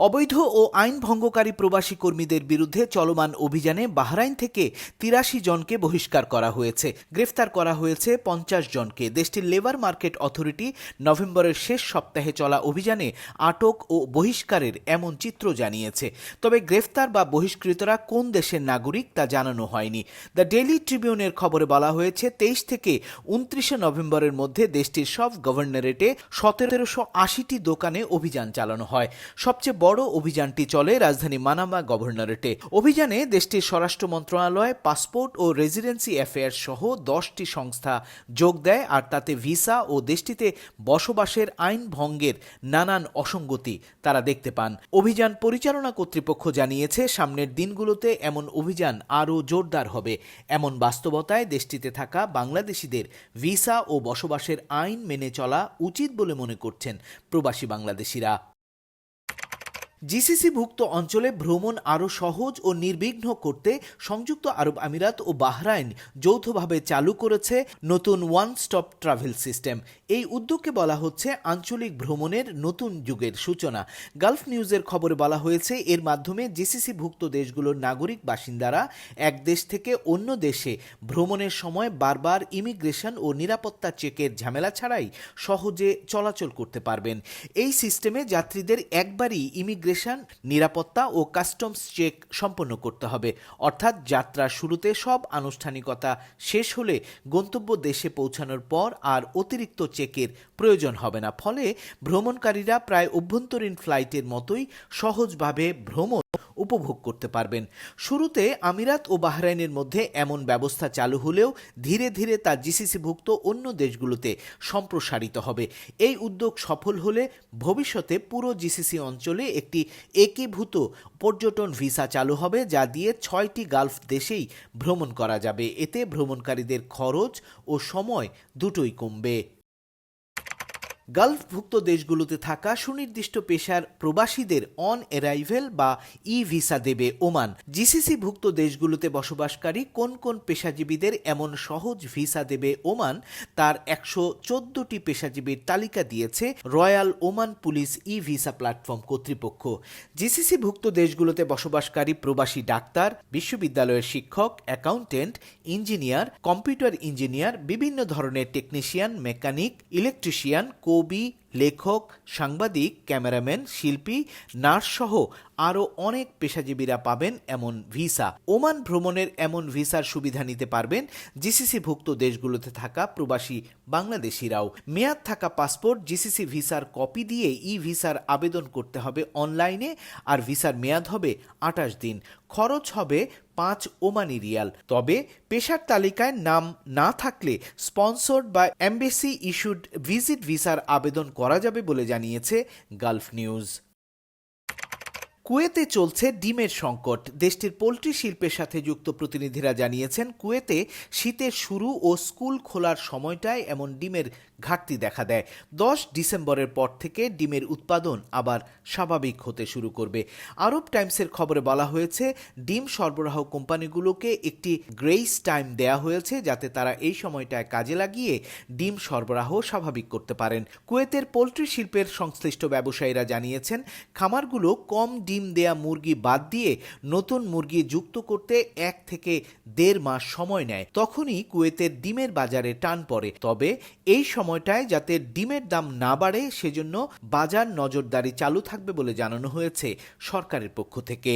অবৈধ ও আইন ভঙ্গকারী প্রবাসী কর্মীদের বিরুদ্ধে চলমান অভিযানে বাহরাইন থেকে ৮৩ জনকে বহিষ্কার করা হয়েছে। গ্রেফতার করা হয়েছে ৫০ জনকে। দেশটির লেবার মার্কেট অথরিটি নভেম্বরের শেষ সপ্তাহে চলা অভিযানে আটক ও বহিষ্কারের এমন চিত্র জানিয়েছে। তবে গ্রেফতার বা বহিষ্কৃতরা কোন দেশের নাগরিক তা জানানো হয়নি। দ্য ডেইলি ট্রিবিউনের খবরে বলা হয়েছে ২৩ থেকে ২৯ নভেম্বরের মধ্যে দেশটির সব গভর্নরেটে ১৭৮০টি দোকানে অভিযান চালানো হয়। সবচেয়ে বড় অভিযানটি চলে রাজধানী মানামা গভর্নরেটে। অভিযানে দেশটির স্বরাষ্ট্র মন্ত্রণালয়, পাসপোর্ট ও রেসিডেন্সি অ্যাফেয়ার্স সহ ১০টি সংস্থা যোগ দেয়, আর তাতে ভিসা ও দেশটিতে বসবাসের আইন ভঙ্গের নানান অসঙ্গতি তারা দেখতে পান। অভিযান পরিচালনা কর্তৃপক্ষ জানিয়েছে সামনের দিনগুলোতে এমন অভিযান আরও জোরদার হবে। এমন বাস্তবতায় দেশটিতে থাকা বাংলাদেশিদের ভিসা ও বসবাসের আইন মেনে চলা উচিত বলে মনে করছেন প্রবাসী বাংলাদেশিরা। জিসিসিভুক্ত অঞ্চলে ভ্রমণ আরও সহজ ও নির্বিঘ্ন করতে সংযুক্ত আরব আমিরাত ও বাহরাইন যৌথভাবে চালু করেছে নতুন ওয়ান স্টপ ট্রাভেল সিস্টেম। এই উদ্যোগকে বলা হচ্ছে আঞ্চলিক ভ্রমণের নতুন যুগের সূচনা। গালফ নিউজের খবরে বলা হয়েছে এর মাধ্যমে জিসিসিভুক্ত দেশগুলোর নাগরিক বাসিন্দারা এক দেশ থেকে অন্য দেশে ভ্রমণের সময় বারবার ইমিগ্রেশন ও নিরাপত্তা চেকের ঝামেলা ছাড়াই সহজে চলাচল করতে পারবেন। এই সিস্টেমে যাত্রীদের একবারই ইমিগ্রেশন, নিরাপত্তা ও কাস্টমস চেক সম্পন্ন করতে হবে। অর্থাৎ যাত্রার শুরুতে সব আনুষ্ঠানিকতা শেষ হলে গন্তব্য দেশে পৌঁছানোর পর আর অতিরিক্ত চেকের প্রয়োজন হবে না। ফলে ভ্রমণকারীরা প্রায় অভ্যন্তরীণ ফ্লাইটের মতোই সহজভাবে ভ্রমণ উপভোগ করতে পারবেন। শুরুতে আমিরাত ও বাহরাইনের মধ্যে এমন ব্যবস্থা চালু হলেও ধীরে ধীরে তা জিসিসিভুক্ত অন্য দেশগুলোতে সম্প্রসারিত হবে। এই উদ্যোগ সফল হলে ভবিষ্যতে পুরো জিসিসি অঞ্চলে একটি একীভূত পর্যটন ভিসা চালু হবে, যা দিয়ে ৬টি গালফ দেশেই ভ্রমণ করা যাবে। এতে ভ্রমণকারীদের খরচ ও সময় দুটোই কমবে। গালফভুক্ত দেশগুলোতে থাকা সুনির্দিষ্ট পেশার প্রবাসীদের অন অ্যারাইভেল বা ই ভিসা দেবে ওমান। জিসিসিভুক্ত দেশগুলোতে বসবাসকারী কোন কোন পেশাজীবীদের এমন সহজ ভিসা দেবে ওমান তার ১১৪টি পেশাজীবীর তালিকা দিয়েছে রয়্যাল ওমান পুলিশ ই ভিসা প্ল্যাটফর্ম কর্তৃপক্ষ। জিসিসিভুক্ত দেশগুলোতে বসবাসকারী প্রবাসী ডাক্তার, বিশ্ববিদ্যালয়ের শিক্ষক, অ্যাকাউন্টেন্ট, ইঞ্জিনিয়ার, কম্পিউটার ইঞ্জিনিয়ার, বিভিন্ন ধরনের টেকনিশিয়ান, মেকানিক, ইলেকট্রিশিয়ান, কবি, লেখক, সাংবাদিক, ক্যামেরাম্যান, শিল্পী, নার্স সহ আরও অনেক পেশাজীবীরা পাবেন এমন ভিসা। ওমান ভ্রমণের এমন ভিসার সুবিধা নিতে পারবেন জিসিসিভুক্ত দেশগুলোতে থাকা প্রবাসী বাংলাদেশিরাও। মেয়াদ থাকা পাসপোর্ট, জিসিসি ভিসার কপি দিয়ে ই ভিসার আবেদন করতে হবে অনলাইনে, আর ভিসার মেয়াদ হবে ২৮ দিন। খরচ হবে ৫ ওমানি রিয়াল। তবে পেশার তালিকায় নাম না থাকলে স্পন্সর্ড বা এমবেসি ইস্যুড ভিজিট ভিসার আবেদন করা যাবে বলে জানিয়েছে গালফ নিউজ। কুয়েতে চলছে ডিমের সংকট। দেশটির পোলট্রি শিল্পের সাথে যুক্ত প্রতিনিধিরা জানিয়েছেন কুয়েতে শীতের শুরু ও স্কুল খোলার সময়টায় এমন ডিমের ঘাটতি দেখা দেয়। ১০ ডিসেম্বরের পর থেকে ডিমের উৎপাদন আবার স্বাভাবিক হতে শুরু করবে। আরব টাইমসের খবরে বলা হয়েছে ডিম সরবরাহ কোম্পানিগুলোকে একটি গ্রেস টাইম দেয়া হয়েছে, যাতে তারা এই সময়টায় কাজে লাগিয়ে ডিম সরবরাহ স্বাভাবিক করতে পারেন। কুয়েতের পোলট্রি শিল্পের সংশ্লিষ্ট ব্যবসায়ীরা জানিয়েছেন খামারগুলো কম ডিম দেয়া মুরগি বাদ দিয়ে নতুন মুরগি যুক্ত করতে ১ থেকে ১.৫ মাস সময় নেয়। তখনই কুয়েতের ডিমের বাজারে টান পড়ে। তবে এই সময়টায় যাতে ডিমের দাম না বাড়ে সেজন্য বাজার নজরদারি চালু থাকবে বলে জানানো হয়েছে সরকারের পক্ষ থেকে।